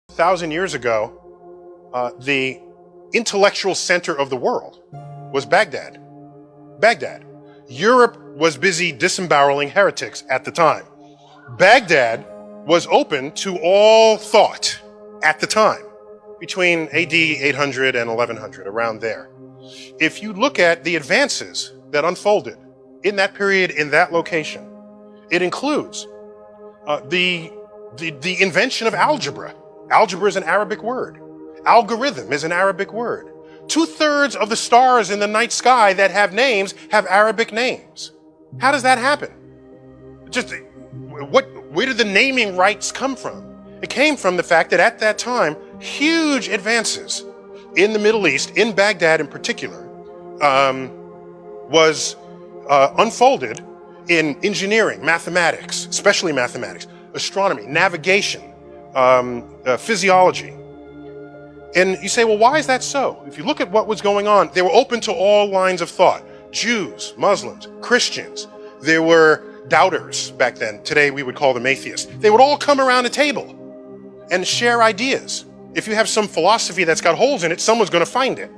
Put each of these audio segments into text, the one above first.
1,000 years ago, the intellectual center of the world was Baghdad. Baghdad. Europe was busy disemboweling heretics at the time. Baghdad was open to all thought at the time, between AD 800 and 1100, around there. If you look at the advances that unfolded in that period, in that location, it includes the invention of algebra. Algebra is an Arabic word. Algorithm is an Arabic word. 2/3 of the stars in the night sky that have names have Arabic names. How does that happen? Where did the naming rights come from? It came from the fact that at that time, huge advances in the Middle East, in Baghdad in particular, was unfolded in engineering, mathematics, especially mathematics, astronomy, navigation, physiology. And you say, well, why is that so? If you look at what was going on, they were open to all lines of thought. Jews, Muslims, Christians. There were doubters back then. Today we would call them atheists. They would all come around a table and share ideas. If you have some philosophy that's got holes in it, someone's going to find it.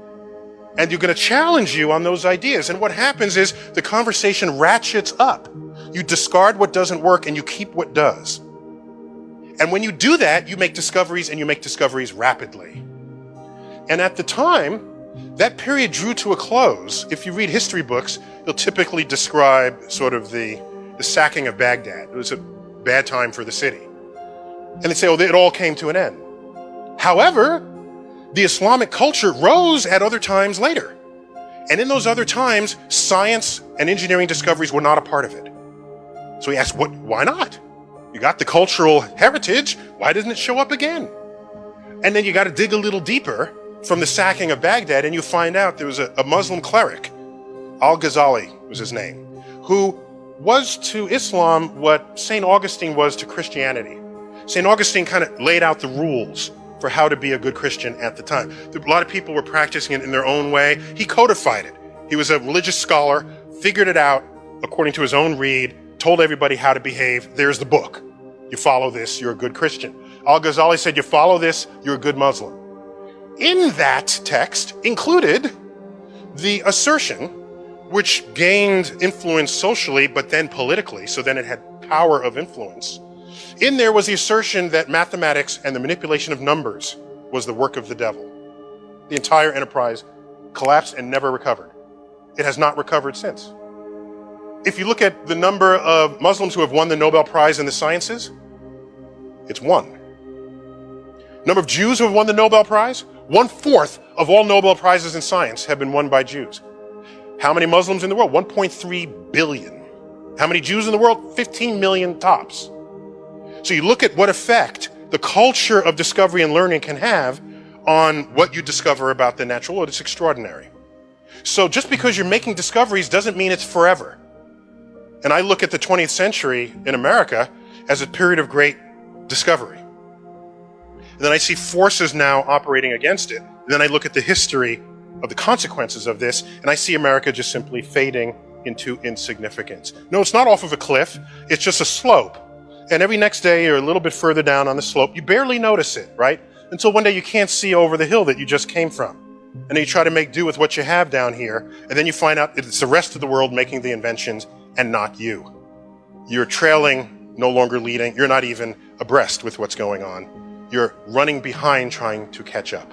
And you're going to challenge you on those ideas. And what happens is the conversation ratchets up. You discard what doesn't work and you keep what does. And when you do that, you make discoveries, and you make discoveries rapidly. And at the time, that period drew to a close. If you read history books, they'll typically describe sort of the sacking of Baghdad. It was a bad time for the city. And they say, oh, it all came to an end. However, the Islamic culture rose at other times later. And in those other times, science and engineering discoveries were not a part of it. So he asked, why not? You got the cultural heritage, why doesn't it show up again? And then you got to dig a little deeper from the sacking of Baghdad, and you find out there was a Muslim cleric, Al-Ghazali was his name, who was to Islam what St. Augustine was to Christianity. St. Augustine kind of laid out the rules for how to be a good Christian at the time. A lot of people were practicing it in their own way. He codified it. He was a religious scholar, figured it out according to his own read, told everybody how to behave. There's the book. You follow this, you're a good Christian. Al-Ghazali said, you follow this, you're a good Muslim. In that text included the assertion, which gained influence socially, but then politically, so then it had power of influence. In there was the assertion that mathematics and the manipulation of numbers was the work of the devil. The entire enterprise collapsed and never recovered. It has not recovered since. If you look at the number of Muslims who have won the Nobel Prize in the sciences, it's 1. Number of Jews who have won the Nobel Prize? 1/4 of all Nobel Prizes in science have been won by Jews. How many Muslims in the world? 1.3 billion. How many Jews in the world? 15 million tops. So you look at what effect the culture of discovery and learning can have on what you discover about the natural world. It's extraordinary. So just because you're making discoveries doesn't mean it's forever. And I look at the 20th century in America as a period of great discovery. And then I see forces now operating against it. And then I look at the history of the consequences of this, and I see America just simply fading into insignificance. No, it's not off of a cliff. It's just a slope. And every next day you're a little bit further down on the slope. You barely notice it, right? Until one day you can't see over the hill that you just came from. And then you try to make do with what you have down here, and then you find out it's the rest of the world making the inventions and not you. You're trailing, no longer leading. You're not even abreast with what's going on. You're running behind trying to catch up.